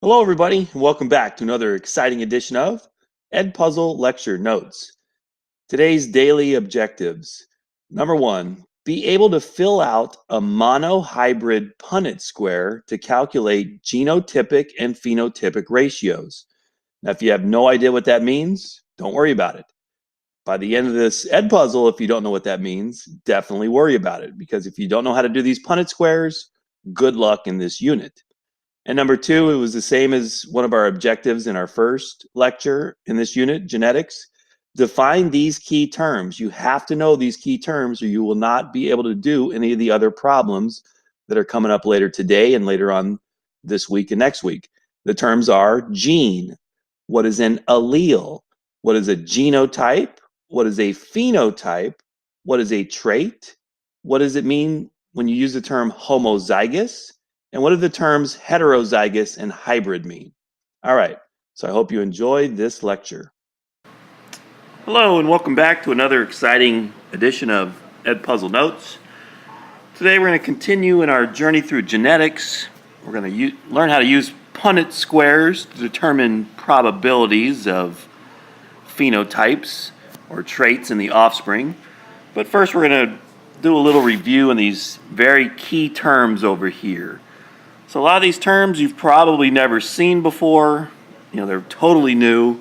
Hello, everybody, and welcome back to another exciting edition of Edpuzzle Lecture Notes. Today's daily objectives. Number 1, be able to fill out a monohybrid Punnett square to calculate genotypic and phenotypic ratios. Now, if you have no idea what that means, don't worry about it. By the end of this Edpuzzle, if you don't know what that means, definitely worry about it, because if you don't know how to do these Punnett squares, good luck in this unit. And number 2, it was the same as one of our objectives in our first lecture in this unit, genetics. Define these key terms. You have to know these key terms or you will not be able to do any of the other problems that are coming up later today and later on this week and next week. The terms are gene. What is an allele? What is a genotype? What is a phenotype? What is a trait? What does it mean when you use the term homozygous? And what do the terms heterozygous and hybrid mean? All right, so I hope you enjoyed this lecture. Hello, and welcome back to another exciting edition of Edpuzzle Notes. Today we're going to continue in our journey through genetics. We're going to learn how to use Punnett squares to determine probabilities of phenotypes or traits in the offspring. But first we're going to do a little review on these very key terms over here. So a lot of these terms you've probably never seen before. They're totally new.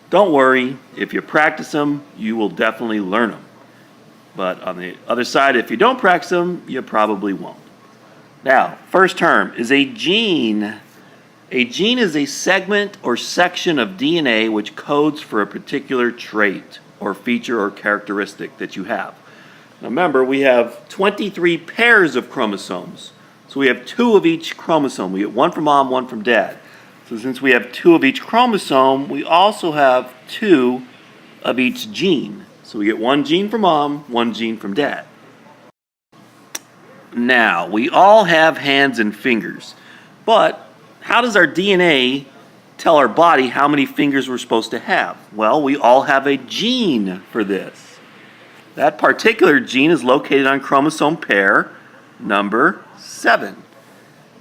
Don't worry, if you practice them, you will definitely learn them. But on the other side, if you don't practice them, you probably won't. Now, first term is a gene. A gene is a segment or section of DNA which codes for a particular trait or feature or characteristic that you have. Now remember, we have 23 pairs of chromosomes. So we have 2 of each chromosome. We get 1 from mom, 1 from dad. So since we have 2 of each chromosome, we also have 2 of each gene. So we get 1 gene from mom, 1 gene from dad. Now, we all have hands and fingers. But how does our DNA tell our body how many fingers we're supposed to have? Well, we all have a gene for this. That particular gene is located on chromosome pair number 7.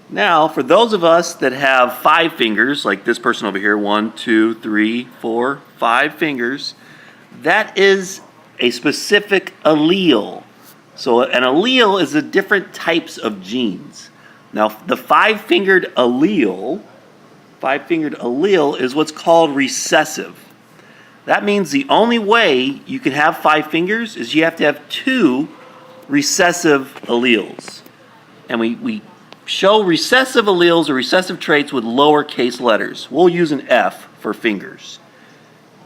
Now, for those of us that have 5 fingers, like this person over here, 1, 2, 3, 4, 5 fingers, that is a specific allele. So an allele is the different types of genes. Now, the 5-fingered allele is what's called recessive. That means the only way you can have 5 fingers is you have to have 2 recessive alleles. And we show recessive alleles or recessive traits with lowercase letters. We'll use an F for fingers.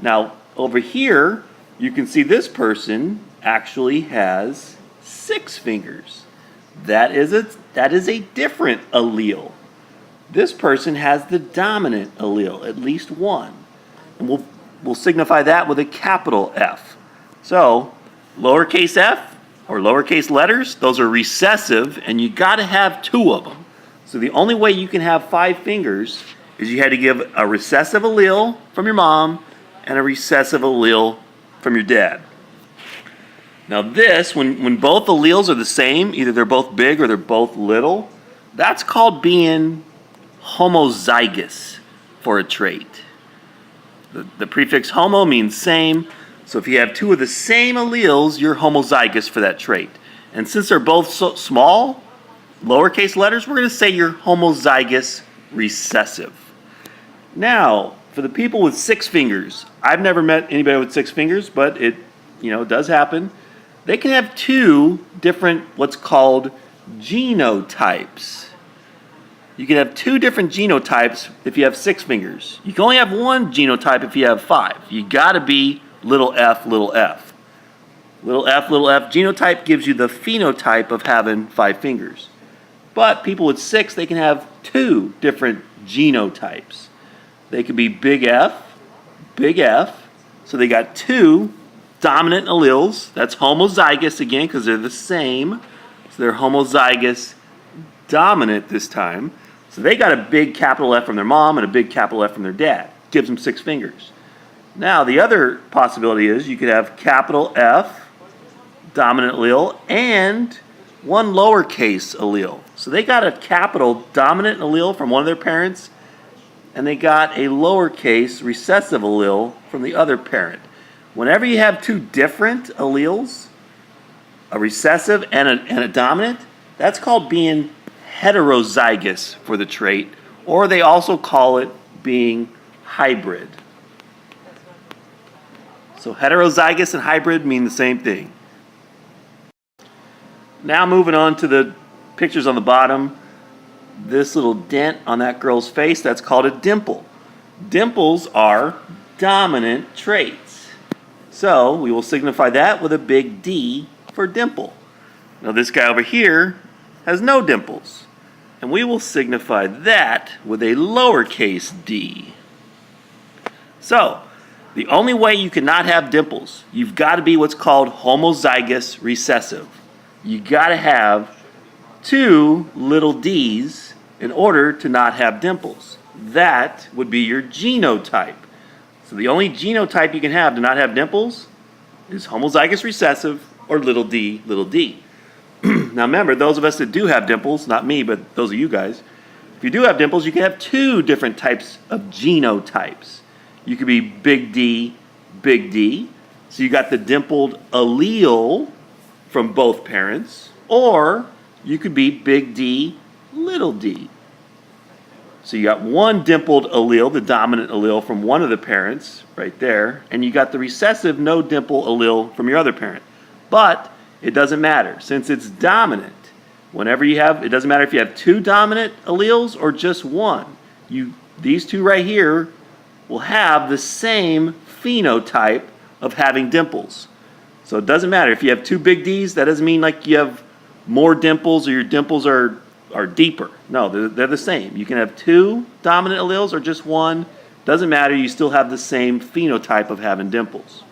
Now, over here, you can see this person actually has 6 fingers. That is a different allele. This person has the dominant allele, at least 1. And we'll signify that with a capital F. So, lowercase f, or lowercase letters, those are recessive, and you got to have 2 of them. So the only way you can have 5 fingers is you had to give a recessive allele from your mom and a recessive allele from your dad. Now this, when both alleles are the same, either they're both big or they're both little, that's called being homozygous for a trait. The prefix homo means same. So if you have 2 of the same alleles, you're homozygous for that trait. And since they're both so small, lowercase letters, we're going to say you're homozygous recessive. Now, for the people with 6 fingers, I've never met anybody with 6 fingers, but it does happen. They can have 2 different what's called genotypes. You can have 2 different genotypes if you have 6 fingers. You can only have 1 genotype if you have 5. You got to be little f, little f. Little f, little f. Genotype gives you the phenotype of having 5 fingers. But people with 6, they can have 2 different genotypes. They could be big F, so they got 2 dominant alleles. That's homozygous again because they're the same. So they're homozygous dominant this time. So they got a big capital F from their mom and a big capital F from their dad. Gives them 6 fingers. Now, the other possibility is you could have capital F, dominant allele, and 1 lowercase allele. So they got a capital dominant allele from one of their parents and they got a lowercase recessive allele from the other parent. Whenever you have two different alleles, a recessive and a dominant, that's called being heterozygous for the trait, or they also call it being hybrid. So heterozygous and hybrid mean the same thing. Now moving on to the pictures on the bottom. This little dent on that girl's face, that's called a dimple. Dimples are dominant traits. So we will signify that with a big D for dimple. Now this guy over here has no dimples, and we will signify that with a lowercase d. So the only way you cannot have dimples, you've got to be what's called homozygous recessive. You got to have two little d's in order to not have dimples. That would be your genotype. So the only genotype you can have to not have dimples is homozygous recessive or little d, little d. Now remember, those of us that do have dimples, not me, but those of you guys, if you do have dimples, you can have two different types of genotypes. You could be big D, big D. So you got the dimpled allele from both parents, or you could be big D, little d. So you got one dimpled allele, the dominant allele from one of the parents, right there, and you got the recessive no dimple allele from your other parent. But it doesn't matter, since it's dominant. Whenever you have, it doesn't matter if you have two dominant alleles or just one. These two right here will have the same phenotype of having dimples. So it doesn't matter if you have two big D's, that doesn't mean like you have more dimples or your dimples are deeper. No, they're the same. You can have two dominant alleles or just one. Doesn't matter, you still have the same phenotype of having dimples.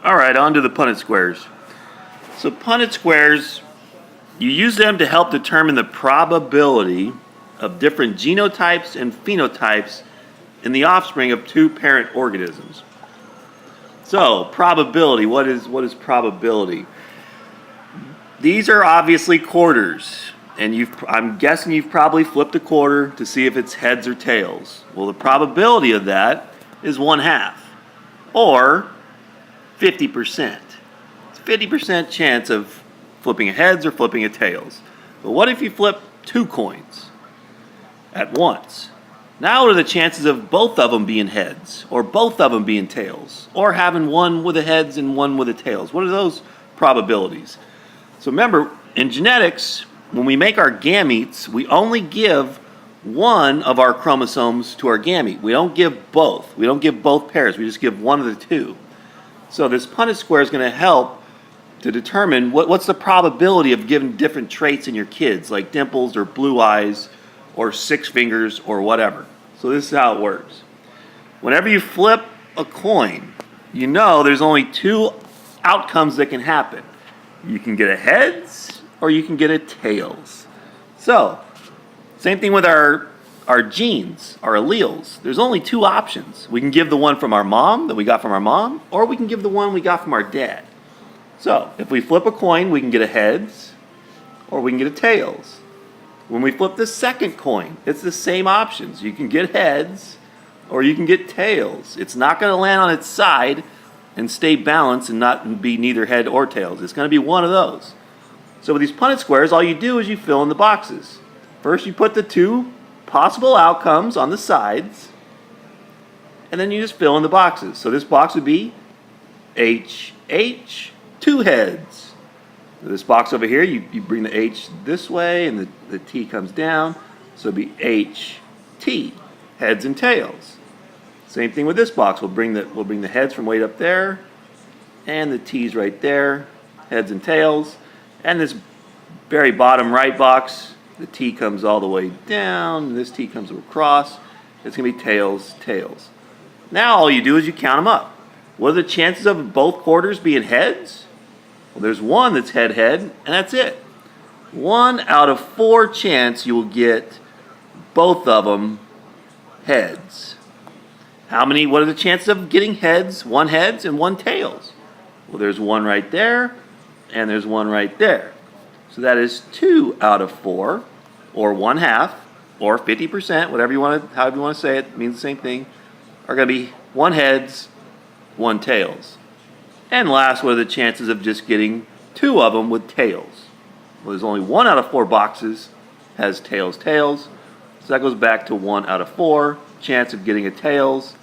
All right, on to the Punnett squares. So Punnett squares, you use them to help determine the probability of different genotypes and phenotypes in the offspring of two parent organisms. So probability, what is probability? These are obviously quarters, and I'm guessing you've probably flipped a quarter to see if it's heads or tails. Well, the probability of that is 1/2, or 50%. It's 50% chance of flipping a heads or flipping a tails. But what if you flip two coins at once? Now what are the chances of both of them being heads, or both of them being tails, or having one with the heads and one with the tails? What are those probabilities? So remember, in genetics, when we make our gametes, we only give one of our chromosomes to our gamete. We don't give both. We don't give both pairs. We just give one of the two. So this Punnett square is going to help to determine what's the probability of giving different traits in your kids, like dimples or blue eyes or 6 fingers or whatever. So this is how it works. Whenever you flip a coin, you know there's only two outcomes that can happen. You can get a heads or you can get a tails. So, same thing with our genes, our alleles. There's only two options. We can give the one from our mom that we got from our mom, or we can give the one we got from our dad. So, if we flip a coin, we can get a heads or we can get a tails. When we flip the second coin, it's the same options. You can get heads or you can get tails. It's not going to land on its side and stay balanced and not be neither head or tails. It's going to be one of those. So with these Punnett squares, all you do is you fill in the boxes. First you put the two possible outcomes on the sides, and then you just fill in the boxes. So this box would be H, 2 heads. This box over here, you bring the H this way and the T comes down. So it'll be H, T, heads and tails. Same thing with this box. We'll bring the heads from way up there and the T's right there, heads and tails. And this very bottom right box, the T comes all the way down, and this T comes across. It's going to be tails, tails. Now all you do is you count them up. What are the chances of both quarters being heads? Well, there's one that's head, and that's it. 1 out of 4 chance you will get both of them heads. What are the chances of getting heads, 1 heads and 1 tails? Well, there's 1 right there, and there's 1 right there. So that is 2 out of 4, or 1/2, or 50%, whatever you want to, however you want to say it, means the same thing, are going to be 1 heads, 1 tails. And last, what are the chances of just getting 2 of them with tails? Well, there's only 1 out of 4 boxes has tails, tails. So that goes back to 1 out of 4 chance of getting a tails,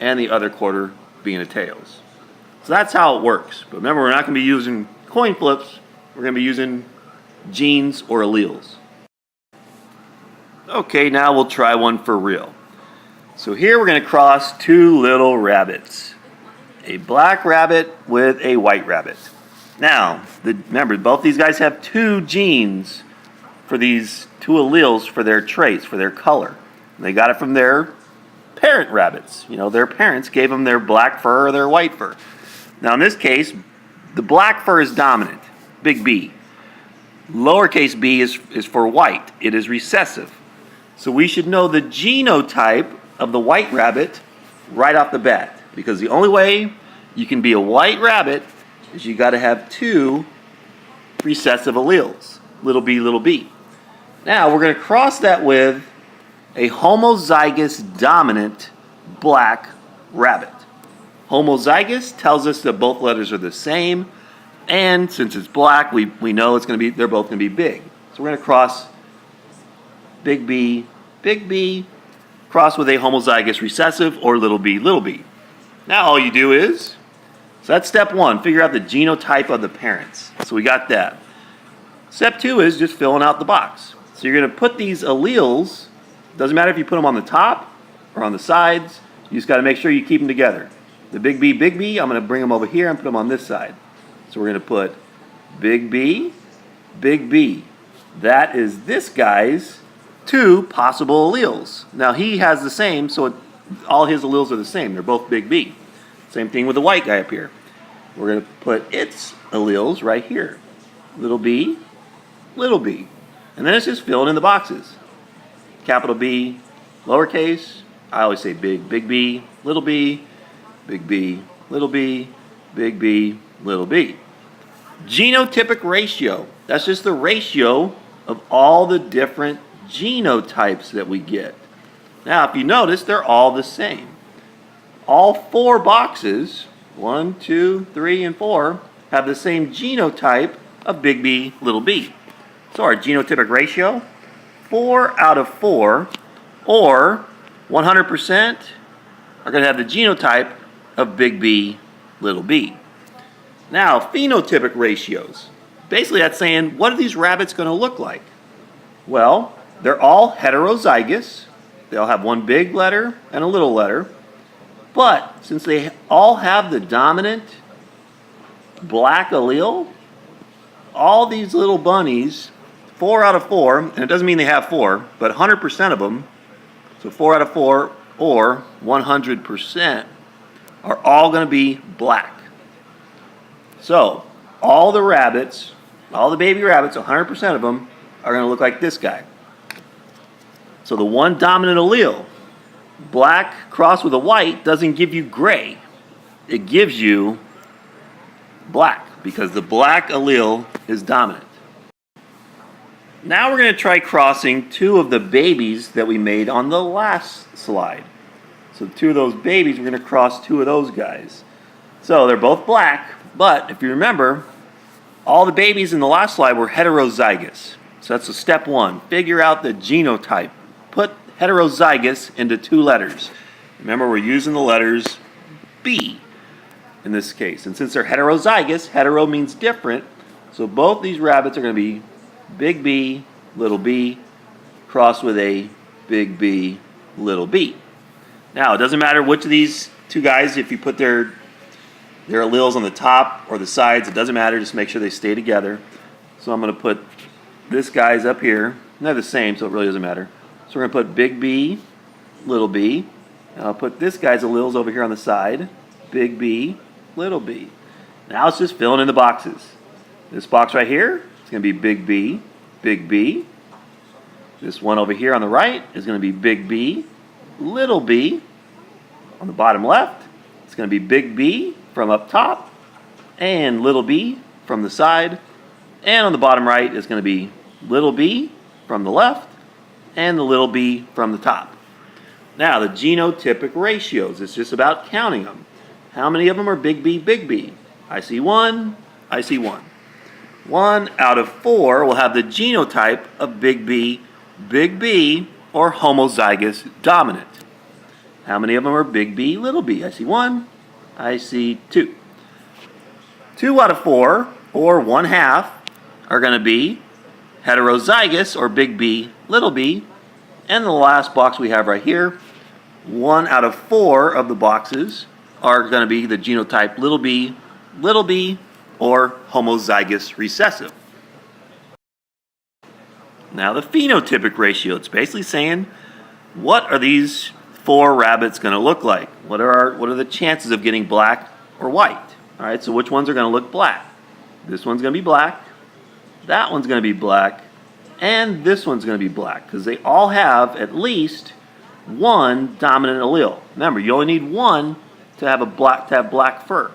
and the other quarter being a tails. So that's how it works. But remember, we're not going to be using coin flips. We're going to be using genes or alleles. Okay, now we'll try one for real. So here we're going to cross 2 little rabbits. A black rabbit with a white rabbit. Now, remember, both these guys have 2 genes for these 2 alleles for their traits, for their color. And they got it from their parent rabbits. You know, their parents gave them their black fur or their white fur. Now, in this case, the black fur is dominant, big B. Lowercase b is for white. It is recessive. So we should know the genotype of the white rabbit right off the bat. Because the only way you can be a white rabbit is you got to have 2 recessive alleles, little b, little b. Now we're going to cross that with a homozygous dominant black rabbit. Homozygous tells us that both letters are the same, and since it's black, we know it's going to be, they're both going to be big. So we're going to cross big B, cross with a homozygous recessive or little b, little b. Now all you do is, so that's step 1, figure out the genotype of the parents. So we got that. Step 2 is just filling out the box. So you're going to put these alleles, doesn't matter if you put them on the top or on the sides, you just got to make sure you keep them together. The big B, I'm going to bring them over here and put them on this side. So we're going to put big B. That is this guy's 2 possible alleles. Now he has the same, so all his alleles are the same. They're both big B. Same thing with the white guy up here. We're going to put its alleles right here. Little b. And then it's just filling in the boxes. Capital B, lowercase. I always say big B, little b, big B, little b, big B, little b. Genotypic ratio. That's just the ratio of all the different genotypes that we get. Now, if you notice, they're all the same. All 4 boxes, 1, 2, 3, and 4, have the same genotype of big B, little b. So our genotypic ratio, 4 out of 4, or 100%, are going to have the genotype of big B, little b. Now, phenotypic ratios. Basically, that's saying, what are these rabbits going to look like? Well, they're all heterozygous. They'll have 1 big letter and a little letter. But since they all have the dominant black allele, all these little bunnies, 4 out of 4, and it doesn't mean they have 4, but 100% of them, so 4 out of 4 or 100%, are all going to be black. So all the rabbits, all the baby rabbits, 100% of them, are going to look like this guy. So the 1 dominant allele, black crossed with a white, doesn't give you gray. It gives you black because the black allele is dominant. Now we're going to try crossing 2 of the babies that we made on the last slide. So 2 of those babies, we're going to cross 2 of those guys. So they're both black, but if you remember, all the babies in the last slide were heterozygous. So that's step 1. Figure out the genotype. Put heterozygous into 2 letters. Remember, we're using the letters B in this case. And since they're heterozygous, hetero means different. So both these rabbits are going to be big B, little b, crossed with a big B, little b. Now, it doesn't matter which of these 2 guys, if you put their alleles on the top or the sides, it doesn't matter. Just make sure they stay together. So I'm going to put this guy's up here. And they're the same, so it really doesn't matter. So we're going to put big B, little b. And I'll put this guy's alleles over here on the side. Big B, little b. Now it's just filling in the boxes. This box right here is going to be big B, big B. This one over here on the right is going to be big B, little b. On the bottom left, it's going to be big B from up top and little b from the side. And on the bottom right is going to be little b from the left and the little b from the top. Now, the genotypic ratios, it's just about counting them. How many of them are big B, big B? I see one, I see one. 1 out of 4 will have the genotype of big B, or homozygous dominant. How many of them are big B, little b? I see 1, I see 2. 2 out of 4, or 1/2, are going to be heterozygous, or big B, little b. And the last box we have right here, 1 out of 4 of the boxes are going to be the genotype little b, or homozygous recessive. Now the phenotypic ratio, it's basically saying, what are these 4 rabbits going to look like? What are the chances of getting black or white? All right, so which ones are going to look black? This one's going to be black, that one's going to be black, and this one's going to be black, because they all have at least one dominant allele. Remember, you only need one to have black fur.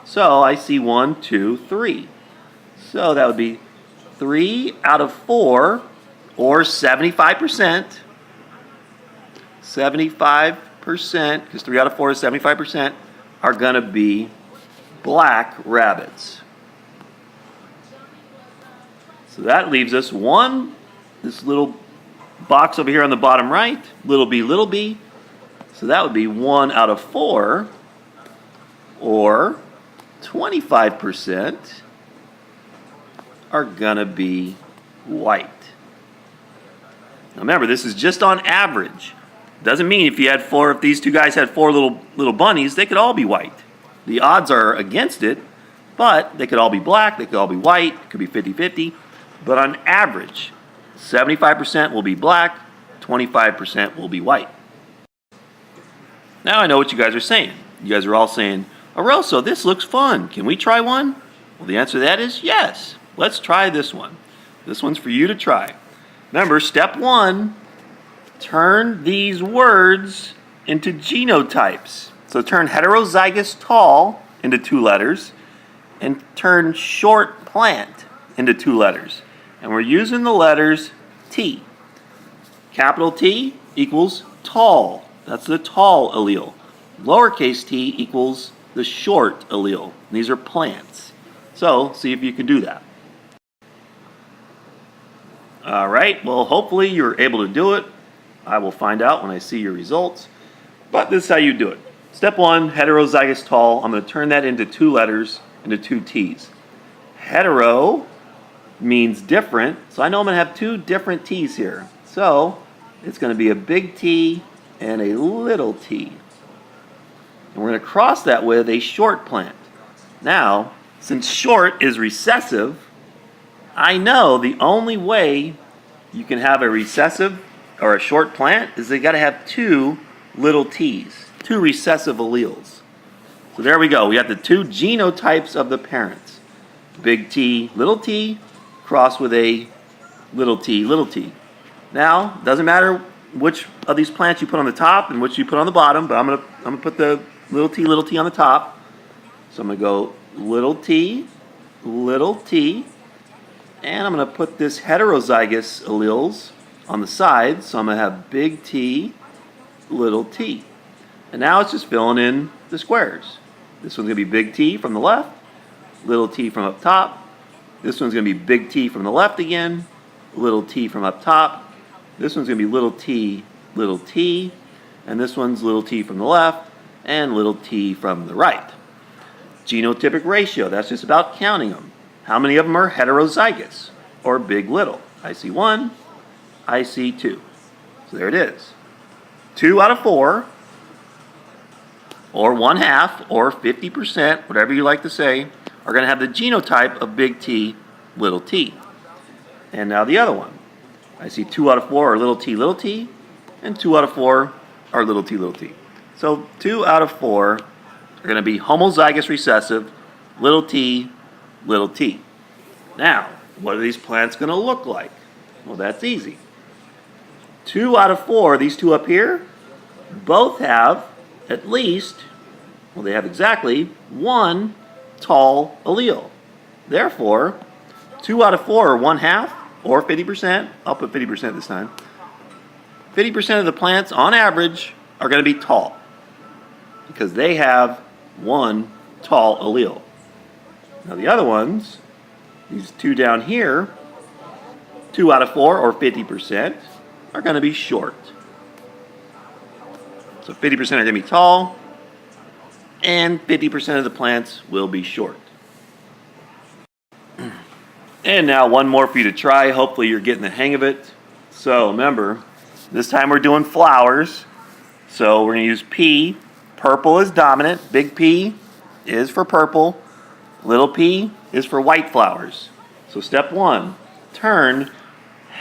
So I see 1, 2, 3. So that would be 3 out of 4, or 75%. 75%, because 3 out of 4 is 75%, are going to be black rabbits. So that leaves us this little box over here on the bottom right, little b. So that would be 1 out of 4, or 25%, are going to be white. Now remember, this is just on average. Doesn't mean if these two guys had 4 little bunnies, they could all be white. The odds are against it, but they could all be black, they could all be white, it could be 50-50. But on average, 75% will be black, 25% will be white. Now I know what you guys are saying. You guys are all saying, Aroso, this looks fun. Can we try one? Well, the answer to that is yes. Let's try this one. This one's for you to try. Remember, step 1, turn these words into genotypes. So turn heterozygous tall into 2 letters and turn short plant into 2 letters. And we're using the letters T. Capital T equals tall. That's the tall allele. Lowercase t equals the short allele. These are plants. So see if you can do that. All right, well, hopefully you're able to do it. I will find out when I see your results. But this is how you do it. Step 1, heterozygous tall. I'm going to turn that into 2 letters, into 2 T's. Hetero means different, so I know I'm going to have 2 different T's here. So it's going to be a big T and a little t. And we're going to cross that with a short plant. Now, since short is recessive, I know the only way you can have a recessive or a short plant is they got to have 2 little t's, 2 recessive alleles. So there we go. We have the 2 genotypes of the parents. Big T, crossed with a little t. Now, doesn't matter which of these plants you put on the top and which you put on the bottom, but I'm gonna put the little t on the top. So I'm gonna go little t, and I'm gonna put this heterozygous alleles on the sides. So I'm gonna have big T, little t. And now it's just filling in the squares. This one's gonna be big T from the left, little t from up top. This one's going to be big T from the left again, little t from up top. This one's going to be little t, and this one's little t from the left and little t from the right. Genotypic ratio, that's just about counting them. How many of them are heterozygous, or big little? I see 1, I see 2. So there it is. 2 out of 4, or 1/2, or 50%, whatever you like to say, are going to have the genotype of big T, little t. And now the other one. I see 2 out of 4 are little t, and 2 out of 4 are little t. So 2 out of 4 are going to be homozygous recessive, little t. Now, what are these plants going to look like? Well, that's easy. 2 out of 4, these 2 up here, both have at least, well, they have exactly 1 tall allele. Therefore, 2 out of 4 are 1/2, or 50%. I'll put 50% this time. 50% of the plants, on average, are going to be tall because they have one tall allele. Now the other ones, these two down here, 2 out of 4, or 50%, are going to be short. So 50% are going to be tall, and 50% of the plants will be short. And now one more for you to try. Hopefully you're getting the hang of it. So remember, this time we're doing flowers. So we're going to use P. Purple is dominant. Big P is for purple. Little p is for white flowers. So step 1, turn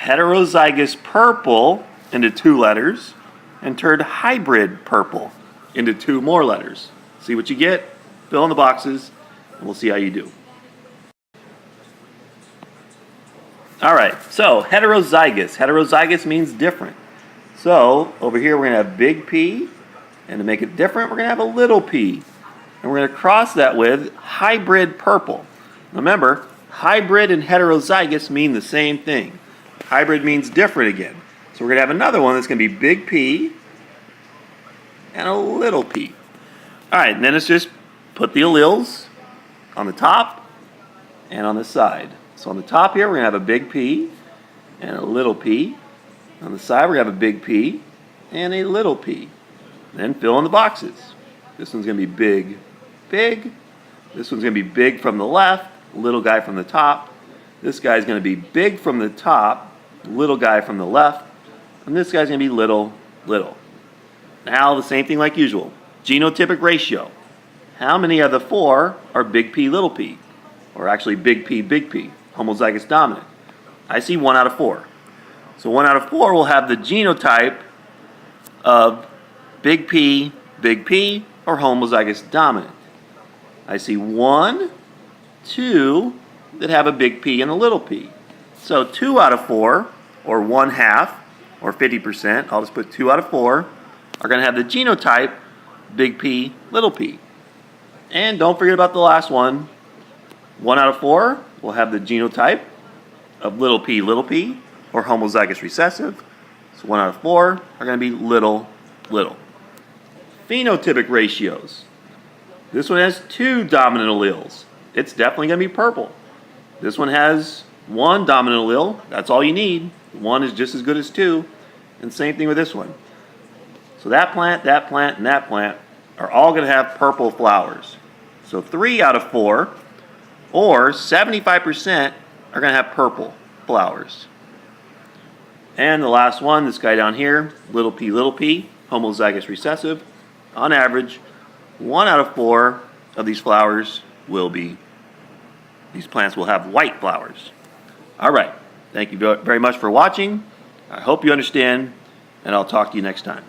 heterozygous purple into 2 letters and turn hybrid purple into 2 more letters. See what you get, fill in the boxes, and we'll see how you do. All right, so heterozygous. Heterozygous means different. So over here we're going to have big P, and to make it different, we're going to have a little p. And we're going to cross that with hybrid purple. Remember, hybrid and heterozygous mean the same thing. Hybrid means different again. So we're going to have another one that's going to be big P and a little p. All right, and then it's just put the alleles on the top and on the side. So on the top here, we're going to have a big P and a little p. On the side, we're going to have a big P and a little p. Then fill in the boxes. This one's going to be big, big. This one's going to be big from the left, little guy from the top. This guy's going to be big from the top, little guy from the left. And this guy's going to be little, little. Now the same thing like usual. Genotypic ratio. How many of the 4 are big P, little p? Or actually big P, homozygous dominant? I see 1 out of 4. So 1 out of 4 will have the genotype of big P, or homozygous dominant. I see 1, 2 that have a big P and a little p. So 2 out of 4, or 1/2, or 50%, I'll just put 2 out of 4, are going to have the genotype big P, little p. And don't forget about the last one. 1 out of 4 will have the genotype of little p, or homozygous recessive. So 1 out of 4 are going to be little, little. Phenotypic ratios. This one has 2 dominant alleles. It's definitely going to be purple. This one has 1 dominant allele. That's all you need. 1 is just as good as 2. And same thing with this one. So that plant, and that plant are all going to have purple flowers. So 3 out of 4, or 75%, are going to have purple flowers. And the last one, this guy down here, little p, homozygous recessive. On average, 1 out of 4 of these flowers will be, these plants will have white flowers. All right, thank you very much for watching. I hope you understand, and I'll talk to you next time.